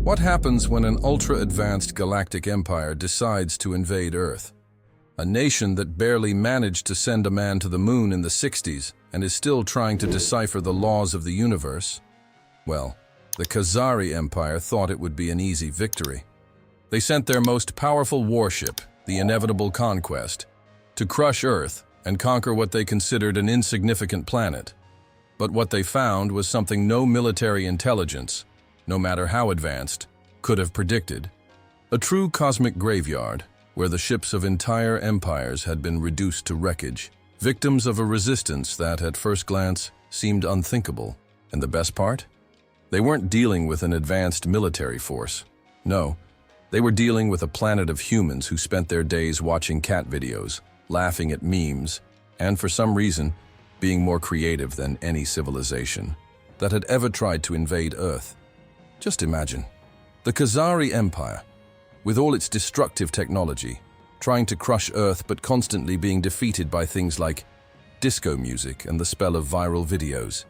What happens when an ultra-advanced galactic empire decides to invade Earth? A nation that barely managed to send a man to the moon in the 60s and is still trying to decipher the laws of the universe? Well, the Khazari Empire thought it would be an easy victory. They sent their most powerful warship, the Inevitable Conquest, to crush Earth and conquer what they considered an insignificant planet. But what they found was something no military intelligence, no matter how advanced, could have predicted. A true cosmic graveyard, where the ships of entire empires had been reduced to wreckage, victims of a resistance that, at first glance, seemed unthinkable. And the best part? They weren't dealing with an advanced military force. No, they were dealing with a planet of humans who spent their days watching cat videos, laughing at memes, and for some reason, being more creative than any civilization that had ever tried to invade Earth. Just imagine, the Khazari Empire, with all its destructive technology, trying to crush Earth but constantly being defeated by things like disco music and the spell of viral videos.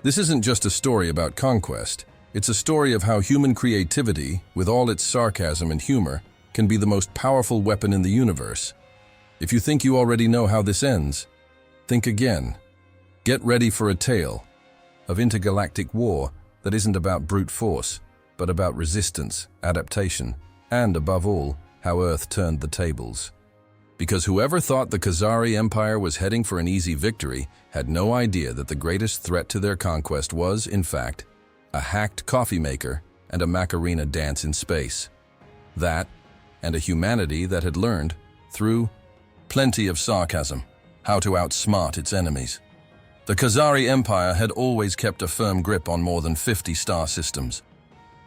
This isn't just a story about conquest, it's a story of how human creativity, with all its sarcasm and humor, can be the most powerful weapon in the universe. If you think you already know how this ends, think again. Get ready for a tale of intergalactic war that isn't about brute force, but about resistance, adaptation, and above all, how Earth turned the tables. Because whoever thought the Khazari Empire was heading for an easy victory had no idea that the greatest threat to their conquest was, in fact, a hacked coffee maker and a Macarena dance in space. That, and a humanity that had learned, through plenty of sarcasm, how to outsmart its enemies. The Khazari Empire had always kept a firm grip on more than 50 star systems.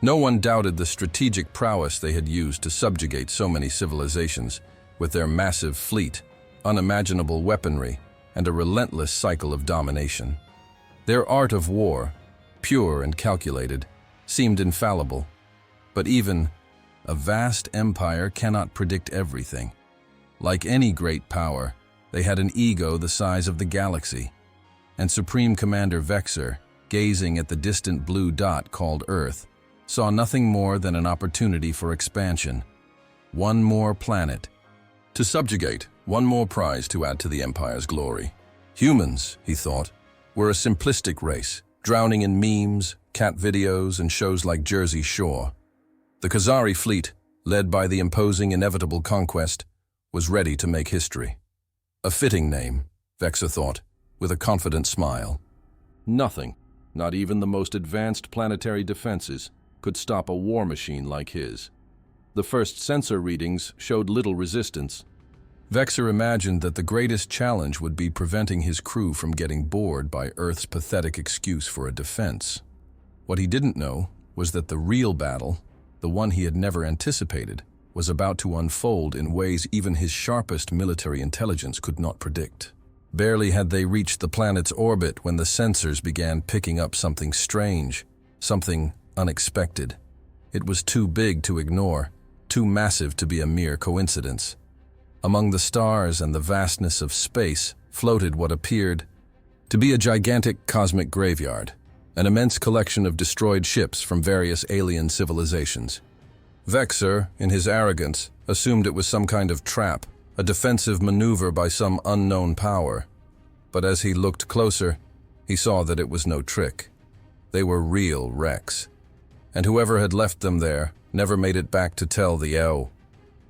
No one doubted the strategic prowess they had used to subjugate so many civilizations, with their massive fleet, unimaginable weaponry, and a relentless cycle of domination. Their art of war, pure and calculated, seemed infallible. But even a vast empire cannot predict everything. Like any great power, they had an ego the size of the galaxy. And Supreme Commander Vexer, gazing at the distant blue dot called Earth, saw nothing more than an opportunity for expansion. One more planet to subjugate, one more prize to add to the Empire's glory. Humans, he thought, were a simplistic race, drowning in memes, cat videos, and shows like Jersey Shore. The Khazari fleet, led by the imposing Inevitable Conquest, was ready to make history. A fitting name, Vexer thought, with a confident smile. Nothing, not even the most advanced planetary defenses, could stop a war machine like his. The first sensor readings showed little resistance. Vexer imagined that the greatest challenge would be preventing his crew from getting bored by Earth's pathetic excuse for a defense. What he didn't know was that the real battle, the one he had never anticipated, was about to unfold in ways even his sharpest military intelligence could not predict. Barely had they reached the planet's orbit when the sensors began picking up something strange, something unexpected. It was too big to ignore, too massive to be a mere coincidence. Among the stars and the vastness of space floated what appeared to be a gigantic cosmic graveyard, an immense collection of destroyed ships from various alien civilizations. Vexer, in his arrogance, assumed it was some kind of trap, a defensive maneuver by some unknown power. But as he looked closer, he saw that it was no trick. They were real wrecks. And whoever had left them there never made it back to tell the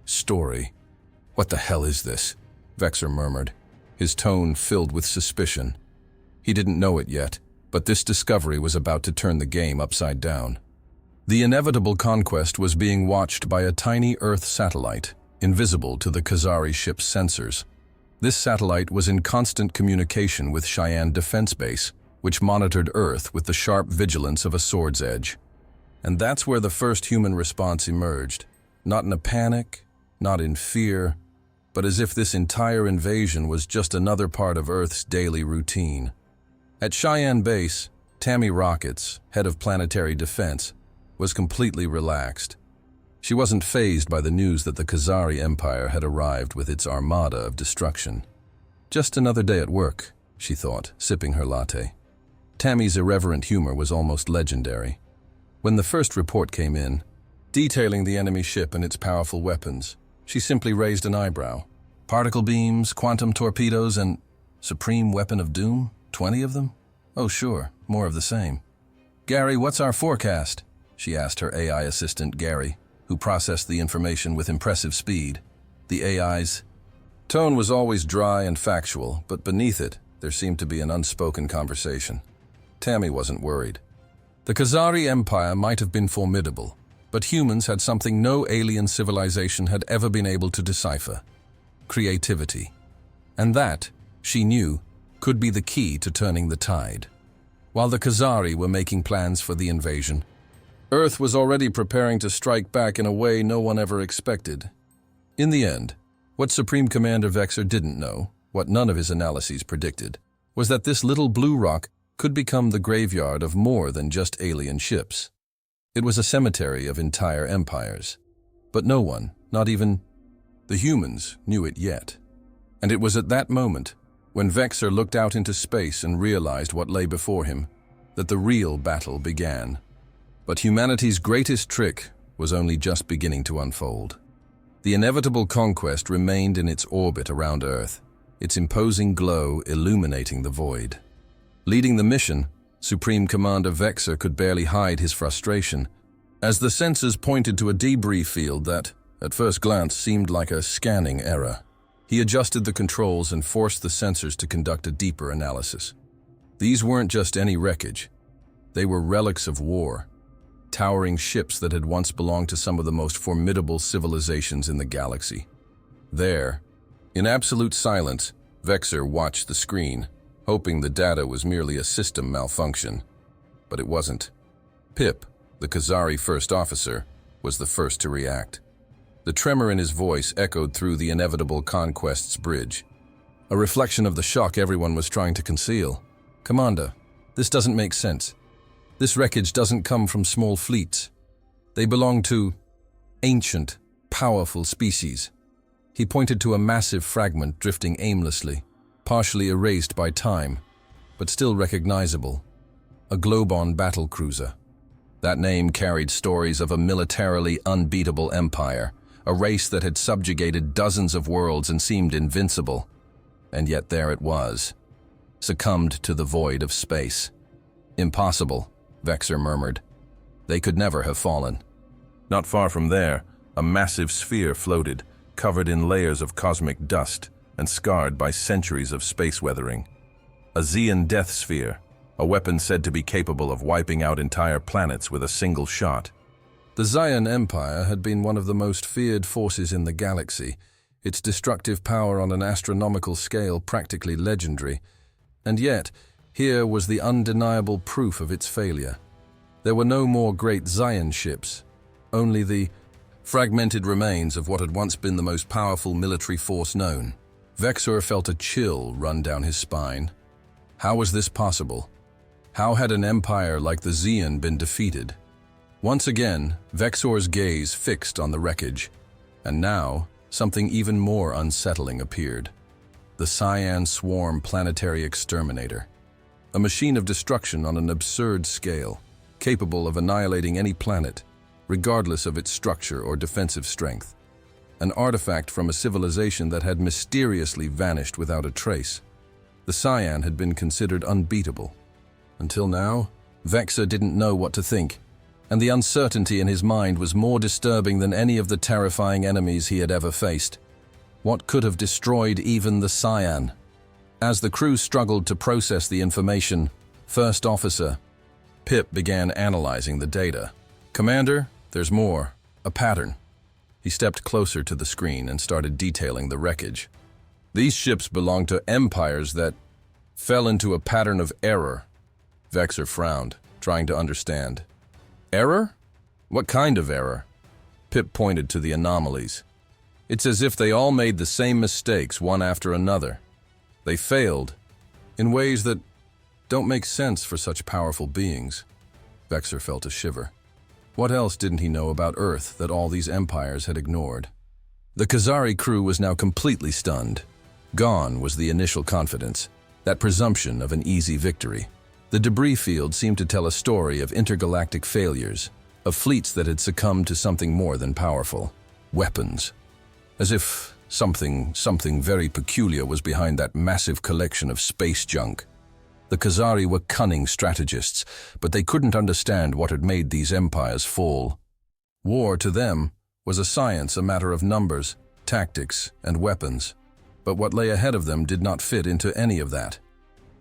story. "What the hell is this?" Vexer murmured, his tone filled with suspicion. He didn't know it yet, but this discovery was about to turn the game upside down. The Inevitable Conquest was being watched by a tiny Earth satellite, invisible to the Khazari ship's sensors. This satellite was in constant communication with Cheyenne Defense Base, which monitored Earth with the sharp vigilance of a sword's edge. And that's where the first human response emerged, not in a panic, not in fear, but as if this entire invasion was just another part of Earth's daily routine. At Cheyenne Base, Tammy Rockets, head of planetary defense, was completely relaxed. She wasn't fazed by the news that the Khazari Empire had arrived with its armada of destruction. Just another day at work, she thought, sipping her latte. Tammy's irreverent humor was almost legendary. When the first report came in, detailing the enemy ship and its powerful weapons, she simply raised an eyebrow. Particle beams, quantum torpedoes, and supreme weapon of doom? 20 of them? Oh sure, more of the same. "Gary, what's our forecast?" she asked her AI assistant, Gary, who processed the information with impressive speed. The AI's tone was always dry and factual, but beneath it, there seemed to be an unspoken conversation. Tammy wasn't worried. The Khazari Empire might have been formidable, but humans had something no alien civilization had ever been able to decipher: creativity. And that, she knew, could be the key to turning the tide. While the Khazari were making plans for the invasion, Earth was already preparing to strike back in a way no one ever expected. In the end, what Supreme Commander Vexor didn't know, what none of his analyses predicted, was that this little blue rock could become the graveyard of more than just alien ships. It was a cemetery of entire empires. But no one, not even the humans, knew it yet. And it was at that moment, when Vexor looked out into space and realized what lay before him, that the real battle began. But humanity's greatest trick was only just beginning to unfold. The inevitable conquest remained in its orbit around Earth, its imposing glow illuminating the void. Leading the mission, Supreme Commander Vexor could barely hide his frustration, as the sensors pointed to a debris field that, at first glance, seemed like a scanning error. He adjusted the controls and forced the sensors to conduct a deeper analysis. These weren't just any wreckage. They were relics of war, towering ships that had once belonged to some of the most formidable civilizations in the galaxy. There, in absolute silence, Vexor watched the screen, hoping the data was merely a system malfunction. But it wasn't. Pip, the Khazari first officer, was the first to react. The tremor in his voice echoed through the inevitable conquest's bridge, a reflection of the shock everyone was trying to conceal. "Commander, this doesn't make sense. This wreckage doesn't come from small fleets. They belong to ancient, powerful species." He pointed to a massive fragment drifting aimlessly, partially erased by time, but still recognizable. A Globon battlecruiser. That name carried stories of a militarily unbeatable empire, a race that had subjugated dozens of worlds and seemed invincible. And yet there it was, succumbed to the void of space. "Impossible," Vexor murmured. "They could never have fallen." Not far from there, a massive sphere floated, covered in layers of cosmic dust and scarred by centuries of space weathering. A Zeon death sphere, a weapon said to be capable of wiping out entire planets with a single shot. The Zeon Empire had been one of the most feared forces in the galaxy, its destructive power on an astronomical scale practically legendary. And yet, here was the undeniable proof of its failure. There were no more great Zeon ships, only the fragmented remains of what had once been the most powerful military force known. Vexor felt a chill run down his spine. How was this possible? How had an empire like the Zeon been defeated? Once again, Vexor's gaze fixed on the wreckage, and now something even more unsettling appeared. The Cyan Swarm planetary exterminator. A machine of destruction on an absurd scale, capable of annihilating any planet, regardless of its structure or defensive strength. An artifact from a civilization that had mysteriously vanished without a trace. The Cyan had been considered unbeatable. Until now, Vexor didn't know what to think, and the uncertainty in his mind was more disturbing than any of the terrifying enemies he had ever faced. What could have destroyed even the Cyan? As the crew struggled to process the information, First Officer Pip began analyzing the data. "Commander, there's more. A pattern." He stepped closer to the screen and started detailing the wreckage. "These ships belong to empires that fell into a pattern of error." Vexor frowned, trying to understand. "Error? What kind of error?" Pip pointed to the anomalies. "It's as if they all made the same mistakes one after another. They failed in ways that don't make sense for such powerful beings." Vexor felt a shiver. What else didn't he know about Earth that all these empires had ignored? The Khazari crew was now completely stunned. Gone was the initial confidence, that presumption of an easy victory. The debris field seemed to tell a story of intergalactic failures, of fleets that had succumbed to something more than powerful: weapons. As if something very peculiar was behind that massive collection of space junk. The Khazari were cunning strategists, but they couldn't understand what had made these empires fall. War, to them, was a science, a matter of numbers, tactics, and weapons. But what lay ahead of them did not fit into any of that.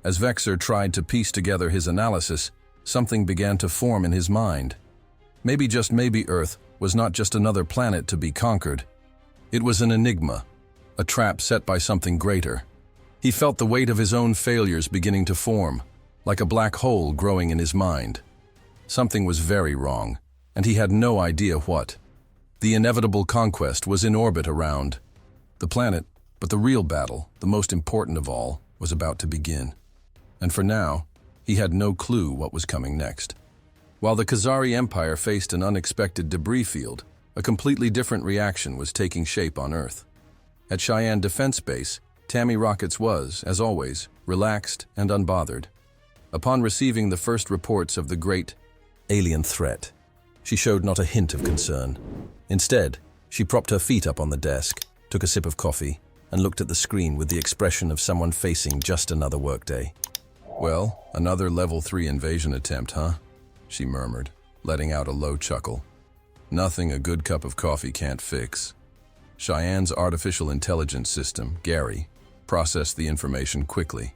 As Vexer tried to piece together his analysis, something began to form in his mind. Maybe, just maybe, Earth was not just another planet to be conquered. It was an enigma, a trap set by something greater. He felt the weight of his own failures beginning to form, like a black hole growing in his mind. Something was very wrong, and he had no idea what. The inevitable conquest was in orbit around the planet, but the real battle, the most important of all, was about to begin. And for now, he had no clue what was coming next. While the Khazari Empire faced an unexpected debris field, a completely different reaction was taking shape on Earth. At Cheyenne Defense Base, Tammy Rockets was, as always, relaxed and unbothered. Upon receiving the first reports of the great alien threat, she showed not a hint of concern. Instead, she propped her feet up on the desk, took a sip of coffee, and looked at the screen with the expression of someone facing just another workday. "Well, another Level 3 invasion attempt, huh?" she murmured, letting out a low chuckle. "Nothing a good cup of coffee can't fix." Cheyenne's artificial intelligence system, Gary, processed the information quickly.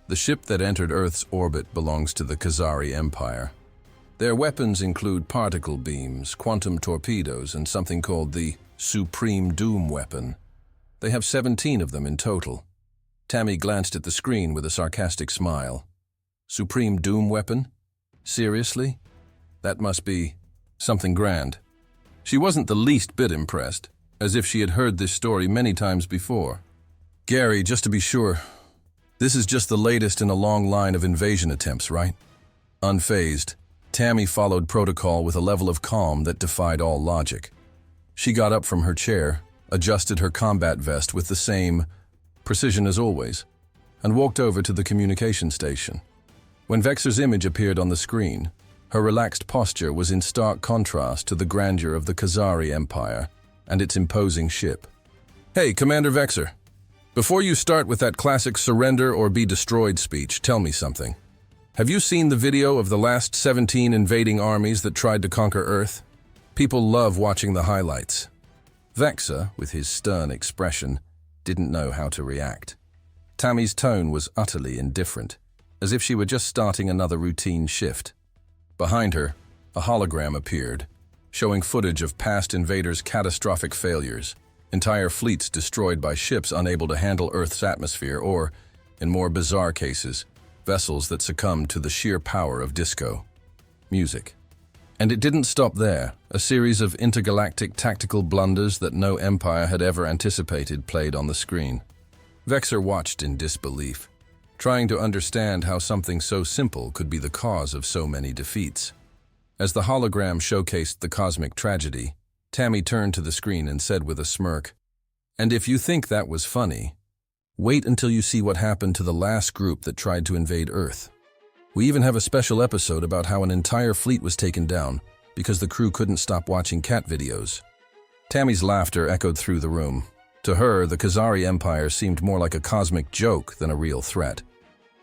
The ship that entered Earth's orbit belongs to the Khazari Empire. Their weapons include particle beams, quantum torpedoes, and something called the Supreme Doom weapon. They have 17 of them in total. Tammy glanced at the screen with a sarcastic smile. Supreme Doom weapon? Seriously? That must be something grand. She wasn't the least bit impressed, as if she had heard this story many times before. "Gary, just to be sure, this is just the latest in a long line of invasion attempts, right?" Unfazed, Tammy followed protocol with a level of calm that defied all logic. She got up from her chair, adjusted her combat vest with the same precision as always, and walked over to the communication station. When Vexer's image appeared on the screen, her relaxed posture was in stark contrast to the grandeur of the Khazari Empire and its imposing ship. "Hey, Commander Vexer, before you start with that classic surrender or be destroyed speech, tell me something. Have you seen the video of the last 17 invading armies that tried to conquer Earth? People love watching the highlights." Vexer, with his stern expression, didn't know how to react. Tammy's tone was utterly indifferent, as if she were just starting another routine shift. Behind her, a hologram appeared, showing footage of past invaders' catastrophic failures, entire fleets destroyed by ships unable to handle Earth's atmosphere or, in more bizarre cases, vessels that succumbed to the sheer power of disco music. And it didn't stop there. A series of intergalactic tactical blunders that no empire had ever anticipated played on the screen. Vexer watched in disbelief, trying to understand how something so simple could be the cause of so many defeats. As the hologram showcased the cosmic tragedy, Tammy turned to the screen and said with a smirk, "And if you think that was funny, wait until you see what happened to the last group that tried to invade Earth. We even have a special episode about how an entire fleet was taken down because the crew couldn't stop watching cat videos." Tammy's laughter echoed through the room. To her, the Khazari Empire seemed more like a cosmic joke than a real threat.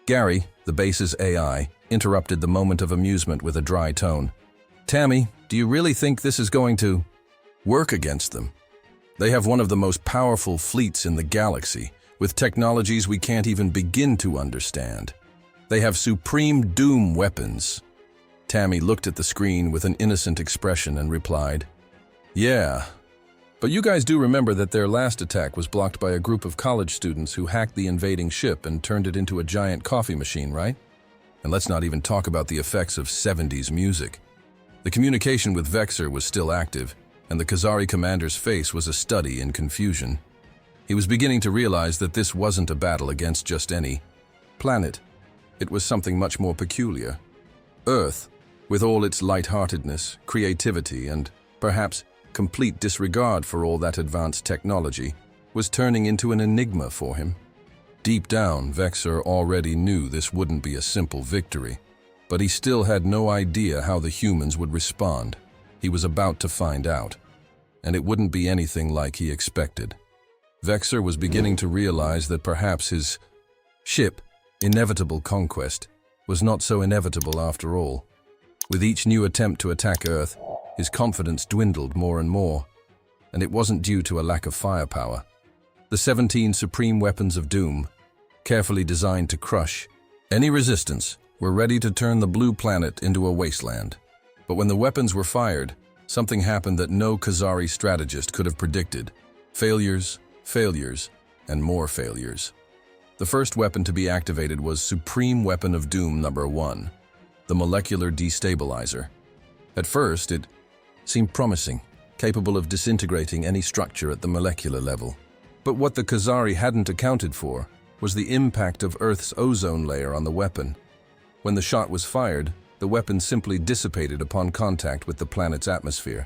Gary, the base's AI, interrupted the moment of amusement with a dry tone. "Tammy, do you really think this is going to work against them? They have one of the most powerful fleets in the galaxy, with technologies we can't even begin to understand. They have Supreme Doom weapons." Tammy looked at the screen with an innocent expression and replied, "Yeah, but you guys do remember that their last attack was blocked by a group of college students who hacked the invading ship and turned it into a giant coffee machine, right? And let's not even talk about the effects of 70s music." The communication with Vexer was still active, and the Khazari commander's face was a study in confusion. He was beginning to realize that this wasn't a battle against just any planet. It was something much more peculiar. Earth, with all its lightheartedness, creativity, and, perhaps, complete disregard for all that advanced technology, was turning into an enigma for him. Deep down, Vexer already knew this wouldn't be a simple victory. But he still had no idea how the humans would respond. He was about to find out. And it wouldn't be anything like he expected. Vexor was beginning to realize that perhaps his ship, Inevitable Conquest, was not so inevitable after all. With each new attempt to attack Earth, his confidence dwindled more and more. And it wasn't due to a lack of firepower. The 17 supreme weapons of doom, carefully designed to crush any resistance, were ready to turn the blue planet into a wasteland. But when the weapons were fired, something happened that no Khazari strategist could have predicted. Failures, failures, and more failures. The first weapon to be activated was Supreme Weapon of Doom number 1, the molecular destabilizer. At first, it seemed promising, capable of disintegrating any structure at the molecular level. But what the Khazari hadn't accounted for was the impact of Earth's ozone layer on the weapon. When the shot was fired, the weapon simply dissipated upon contact with the planet's atmosphere.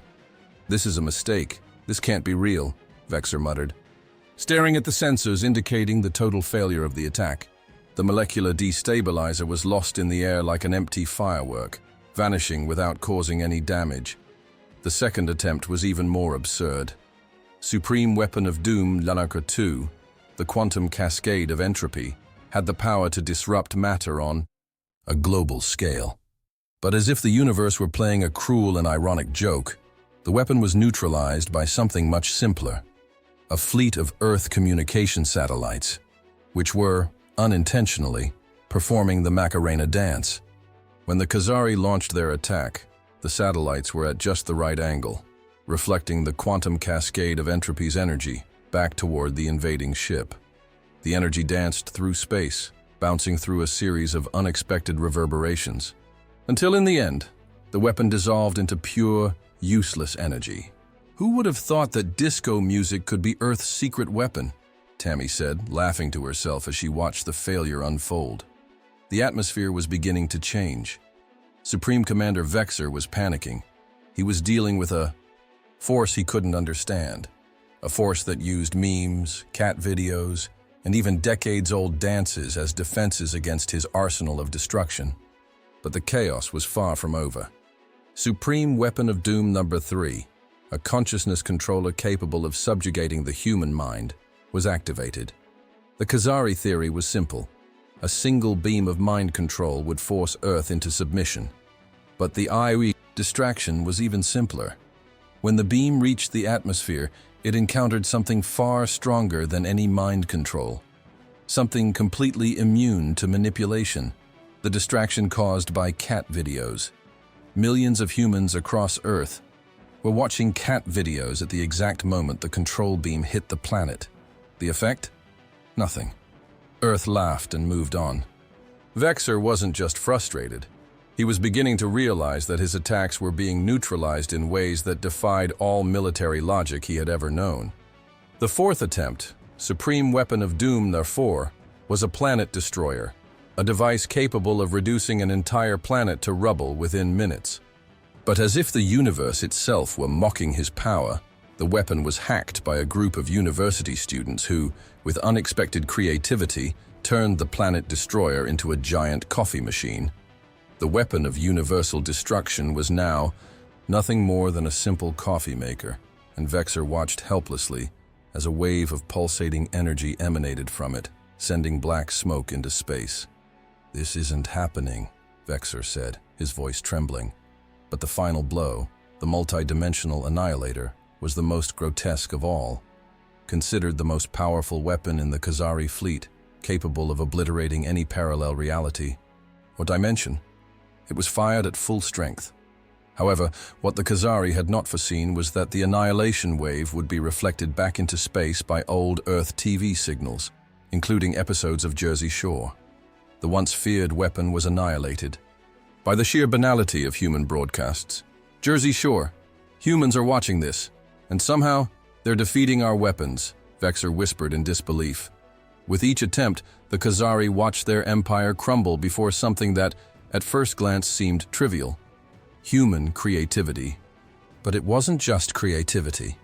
"This is a mistake. This can't be real," Vexor muttered, staring at the sensors indicating the total failure of the attack. The molecular destabilizer was lost in the air like an empty firework, vanishing without causing any damage. The second attempt was even more absurd. Supreme Weapon of Doom Lanarka 2, the quantum cascade of entropy, had the power to disrupt matter on a global scale. But as if the universe were playing a cruel and ironic joke, the weapon was neutralized by something much simpler. A fleet of Earth communication satellites, which were, unintentionally, performing the Macarena dance. When the Khazari launched their attack, the satellites were at just the right angle, reflecting the quantum cascade of entropy's energy back toward the invading ship. The energy danced through space, bouncing through a series of unexpected reverberations, until in the end, the weapon dissolved into pure, useless energy. "Who would have thought that disco music could be Earth's secret weapon?" Tammy said, laughing to herself as she watched the failure unfold. The atmosphere was beginning to change. Supreme Commander Vexor was panicking. He was dealing with a force he couldn't understand. A force that used memes, cat videos, and even decades-old dances as defenses against his arsenal of destruction. But the chaos was far from over. Supreme Weapon of Doom number 3, a consciousness controller capable of subjugating the human mind, was activated. The Khazari theory was simple. A single beam of mind control would force Earth into submission. But the IE distraction was even simpler. When the beam reached the atmosphere, it encountered something far stronger than any mind control. Something completely immune to manipulation. The distraction caused by cat videos. Millions of humans across Earth were watching cat videos at the exact moment the control beam hit the planet. The effect? Nothing. Earth laughed and moved on. Vexor wasn't just frustrated. He was beginning to realize that his attacks were being neutralized in ways that defied all military logic he had ever known. The fourth attempt, Supreme Weapon of Doom number 4, was a planet destroyer, a device capable of reducing an entire planet to rubble within minutes. But as if the universe itself were mocking his power, the weapon was hacked by a group of university students who, with unexpected creativity, turned the planet destroyer into a giant coffee machine. The weapon of universal destruction was now nothing more than a simple coffee maker, and Vexor watched helplessly as a wave of pulsating energy emanated from it, sending black smoke into space. "This isn't happening," Vexor said, his voice trembling. But the final blow, the multi-dimensional annihilator, was the most grotesque of all. Considered the most powerful weapon in the Khazari fleet, capable of obliterating any parallel reality or dimension. It was fired at full strength. However, what the Khazari had not foreseen was that the annihilation wave would be reflected back into space by old Earth TV signals, including episodes of Jersey Shore. The once feared weapon was annihilated. By the sheer banality of human broadcasts. "Jersey Shore, humans are watching this, and somehow they're defeating our weapons," Vexor whispered in disbelief. With each attempt, the Khazari watched their empire crumble before something that, at first glance, seemed trivial. Human creativity. But it wasn't just creativity.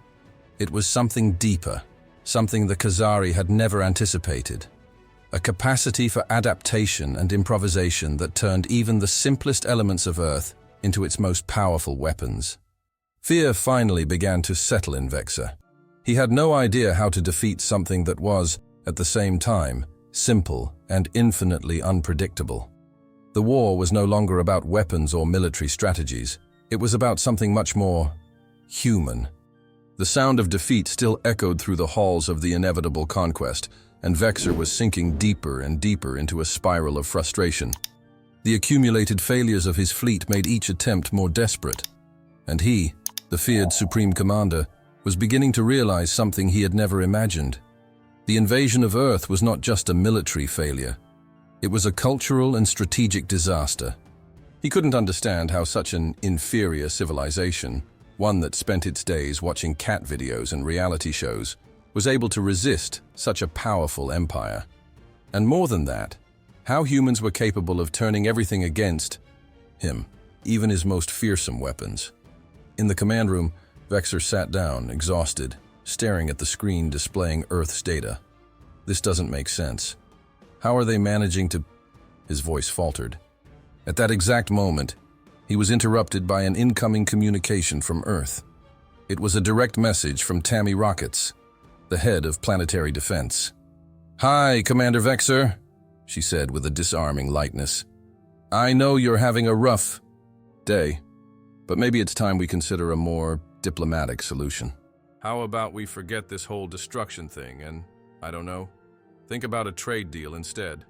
It was something deeper, something the Khazari had never anticipated. a capacity for adaptation and improvisation that turned even the simplest elements of Earth into its most powerful weapons. Fear finally began to settle in Vexor. He had no idea how to defeat something that was, at the same time, simple and infinitely unpredictable. The war was no longer about weapons or military strategies. It was about something much more human. The sound of defeat still echoed through the halls of the inevitable conquest, and Vexor was sinking deeper and deeper into a spiral of frustration. The accumulated failures of his fleet made each attempt more desperate, and he, the feared Supreme Commander, was beginning to realize something he had never imagined. The invasion of Earth was not just a military failure. It was a cultural and strategic disaster. He couldn't understand how such an inferior civilization, one that spent its days watching cat videos and reality shows, was able to resist such a powerful empire. And more than that, how humans were capable of turning everything against him, even his most fearsome weapons. In the command room, Vexor sat down, exhausted, staring at the screen displaying Earth's data. This doesn't make sense. How are they managing to... His voice faltered. At that exact moment, he was interrupted by an incoming communication from Earth. It was a direct message from Tammy Rockets, the head of planetary defense. "Hi, Commander Vexor," she said with a disarming lightness. "I know you're having a rough day, but maybe it's time we consider a more diplomatic solution. How about we forget this whole destruction thing and, I don't know, think about a trade deal instead?"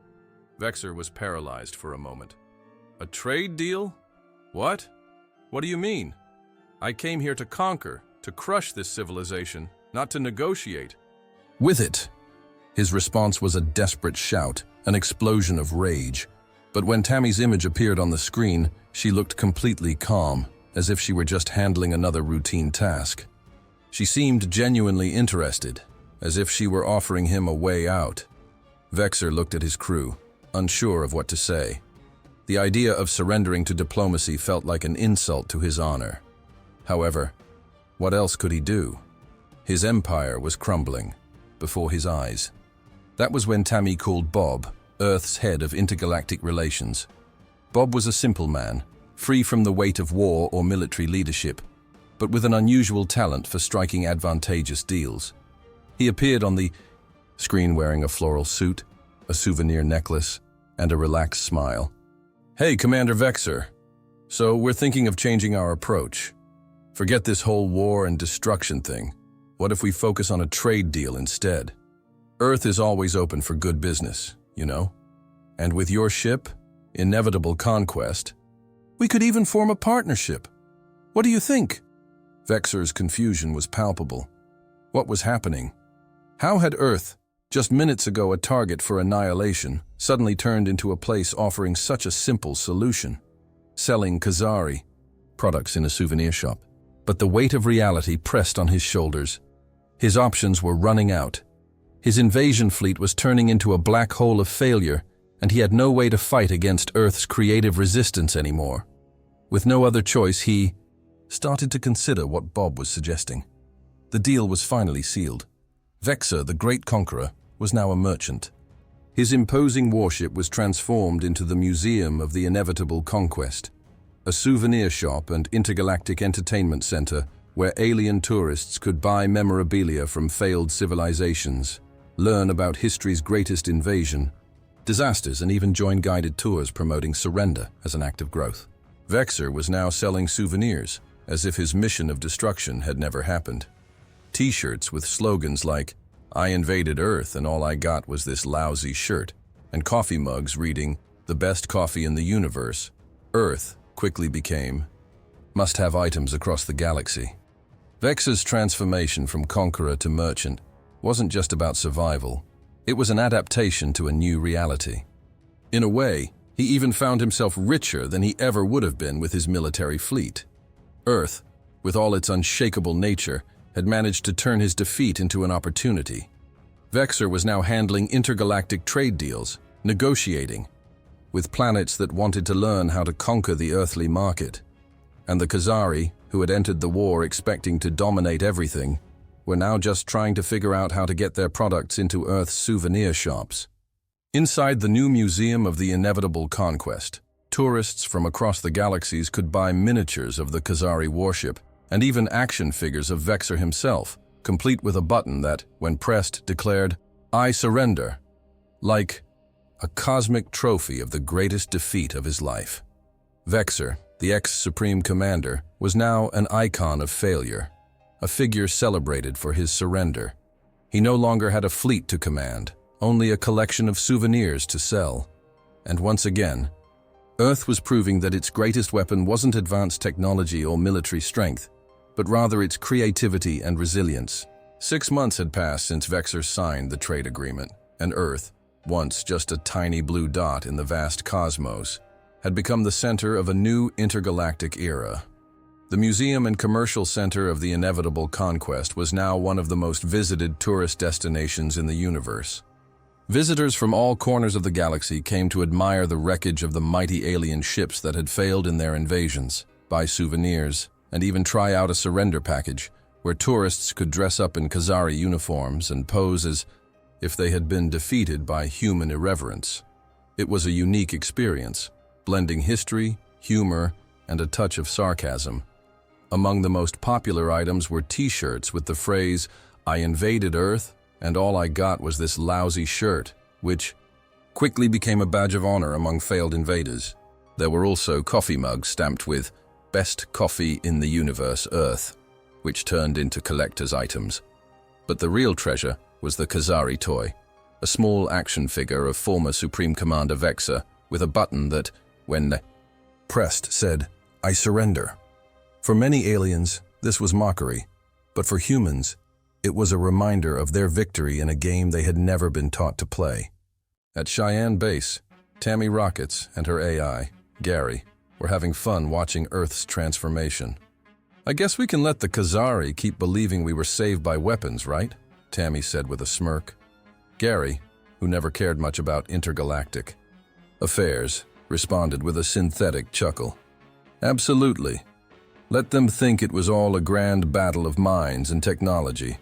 Vexor was paralyzed for a moment. "A trade deal? What? What do you mean? I came here to conquer, to crush this civilization, not to negotiate." "With it." His response was a desperate shout, an explosion of rage. But when Tammy's image appeared on the screen, she looked completely calm, as if she were just handling another routine task. She seemed genuinely interested, as if she were offering him a way out. Vexor looked at his crew, unsure of what to say. The idea of surrendering to diplomacy felt like an insult to his honor. However, what else could he do? His empire was crumbling before his eyes. That was when Tammy called Bob, Earth's head of intergalactic relations. Bob was a simple man, free from the weight of war or military leadership, but with an unusual talent for striking advantageous deals. He appeared on the screen wearing a floral suit, a souvenir necklace, and a relaxed smile. "Hey, Commander Vexor. So we're thinking of changing our approach. Forget this whole war and destruction thing. What if we focus on a trade deal instead? Earth is always open for good business, you know? And with your ship, Inevitable Conquest, we could even form a partnership. What do you think?" Vexor's confusion was palpable. What was happening? How had Earth, just minutes ago a target for annihilation, suddenly turned into a place offering such a simple solution? Selling Khazari products in a souvenir shop. But the weight of reality pressed on his shoulders. His options were running out. His invasion fleet was turning into a black hole of failure, and he had no way to fight against Earth's creative resistance anymore. With no other choice, he started to consider what Bob was suggesting. The deal was finally sealed. Vexor, the great conqueror, was now a merchant. His imposing warship was transformed into the Museum of the Inevitable Conquest, a souvenir shop and intergalactic entertainment center where alien tourists could buy memorabilia from failed civilizations, learn about history's greatest invasion, disasters, and even join guided tours promoting surrender as an act of growth. Vexor was now selling souvenirs, as if his mission of destruction had never happened. T-shirts with slogans like, "I invaded Earth and all I got was this lousy shirt," and coffee mugs reading, "The best coffee in the universe." Earth quickly became must-have items across the galaxy. Vexor's transformation from conqueror to merchant wasn't just about survival. It was an adaptation to a new reality. In a way, he even found himself richer than he ever would have been with his military fleet. Earth, with all its unshakable nature, had managed to turn his defeat into an opportunity. Vexor was now handling intergalactic trade deals, negotiating, with planets that wanted to learn how to conquer the earthly market. And the Khazari, who had entered the war expecting to dominate everything, were now just trying to figure out how to get their products into Earth's souvenir shops. Inside the new Museum of the Inevitable Conquest, tourists from across the galaxies could buy miniatures of the Khazari warship and even action figures of Vexor himself, complete with a button that, when pressed, declared, "I surrender," like a cosmic trophy of the greatest defeat of his life. Vexor, the ex-Supreme Commander, was now an icon of failure, a figure celebrated for his surrender. He no longer had a fleet to command, only a collection of souvenirs to sell. And once again, Earth was proving that its greatest weapon wasn't advanced technology or military strength, but rather its creativity and resilience. 6 months had passed since Vexor signed the trade agreement, and Earth, once just a tiny blue dot in the vast cosmos, had become the center of a new intergalactic era. The museum and commercial center of the Inevitable Conquest was now one of the most visited tourist destinations in the universe. Visitors from all corners of the galaxy came to admire the wreckage of the mighty alien ships that had failed in their invasions, buy souvenirs, and even try out a surrender package, where tourists could dress up in Khazari uniforms and pose as if they had been defeated by human irreverence. It was a unique experience, blending history, humor, and a touch of sarcasm. Among the most popular items were T-shirts with the phrase, "I invaded Earth, and all I got was this lousy shirt," which quickly became a badge of honor among failed invaders. There were also coffee mugs stamped with "Best Coffee in the Universe, Earth," which turned into collector's items. But the real treasure was the Khazari toy, a small action figure of former Supreme Commander Vexor with a button that, when pressed, said, "I surrender." For many aliens, this was mockery, but for humans, it was a reminder of their victory in a game they had never been taught to play. At Cheyenne Base, Tammy Rockets and her AI, Gary, were having fun watching Earth's transformation. "I guess we can let the Khazari keep believing we were saved by weapons, right?" Tammy said with a smirk. Gary, who never cared much about intergalactic affairs, responded with a synthetic chuckle. "Absolutely. Let them think it was all a grand battle of minds and technology.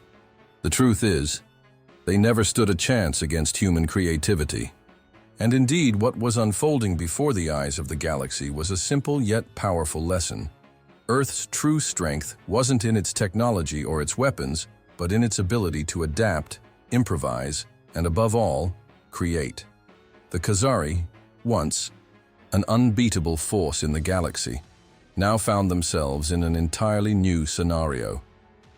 The truth is, they never stood a chance against human creativity." And indeed, what was unfolding before the eyes of the galaxy was a simple yet powerful lesson. Earth's true strength wasn't in its technology or its weapons, but in its ability to adapt, improvise, and above all, create. The Khazari, once an unbeatable force in the galaxy, now found themselves in an entirely new scenario.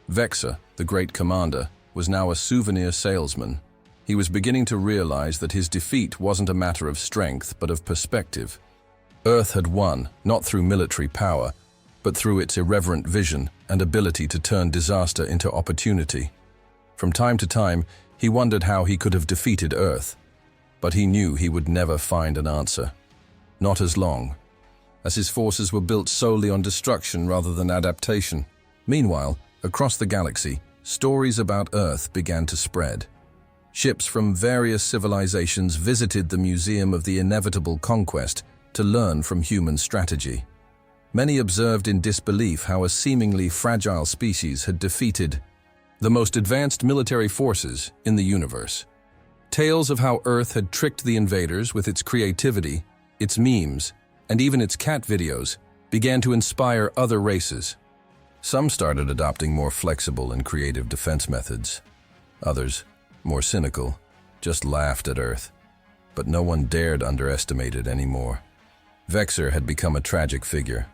Vexor, the great commander, was now a souvenir salesman. He was beginning to realize that his defeat wasn't a matter of strength, but of perspective. Earth had won, not through military power, but through its irreverent vision and ability to turn disaster into opportunity. From time to time, he wondered how he could have defeated Earth, but he knew he would never find an answer. Not as long as his forces were built solely on destruction rather than adaptation. Meanwhile, across the galaxy, stories about Earth began to spread. Ships from various civilizations visited the Museum of the Inevitable Conquest to learn from human strategy. Many observed in disbelief how a seemingly fragile species had defeated the most advanced military forces in the universe. Tales of how Earth had tricked the invaders with its creativity, its memes, and even its cat videos began to inspire other races. Some started adopting more flexible and creative defense methods. Others, more cynical, just laughed at Earth. But no one dared underestimate it anymore. Vexor had become a tragic figure,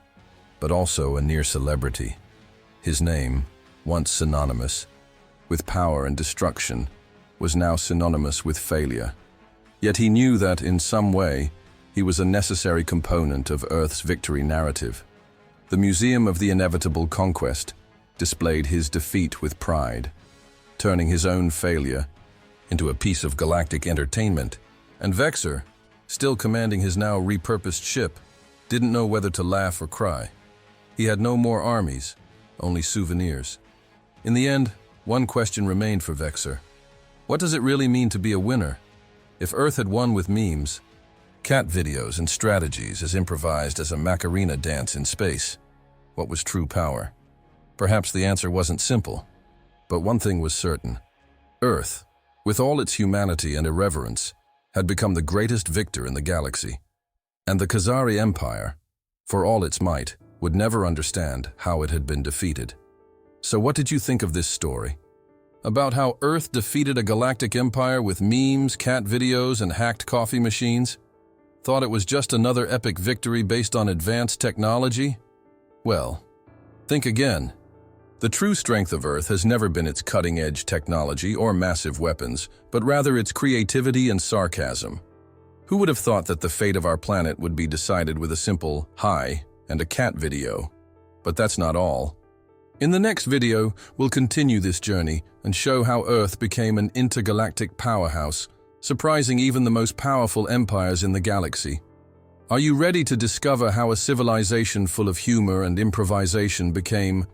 but also a near celebrity. His name, once synonymous with power and destruction, was now synonymous with failure. Yet he knew that, in some way, he was a necessary component of Earth's victory narrative. The Museum of the Inevitable Conquest displayed his defeat with pride, turning his own failure into a piece of galactic entertainment. And Vexor, still commanding his now repurposed ship, didn't know whether to laugh or cry. He had no more armies, only souvenirs. In the end, one question remained for Vexor. What does it really mean to be a winner? If Earth had won with memes, cat videos and strategies as improvised as a Macarena dance in space, what was true power? Perhaps the answer wasn't simple, but one thing was certain. Earth, with all its humanity and irreverence, had become the greatest victor in the galaxy, and the Khazari Empire, for all its might, would never understand how it had been defeated. So what did you think of this story? About how Earth defeated a galactic empire with memes, cat videos, and hacked coffee machines? Thought it was just another epic victory based on advanced technology? Well, think again. The true strength of Earth has never been its cutting-edge technology or massive weapons, but rather its creativity and sarcasm. Who would have thought that the fate of our planet would be decided with a simple hi and a cat video? But that's not all. In the next video, we'll continue this journey and show how Earth became an intergalactic powerhouse, surprising even the most powerful empires in the galaxy. Are you ready to discover how a civilization full of humor and improvisation became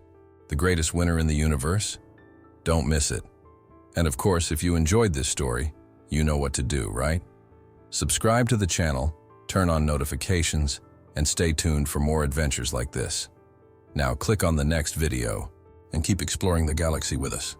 the greatest winner in the universe? Don't miss it. And of course, if you enjoyed this story, you know what to do, right? Subscribe to the channel, turn on notifications, and stay tuned for more adventures like this. Now click on the next video and keep exploring the galaxy with us.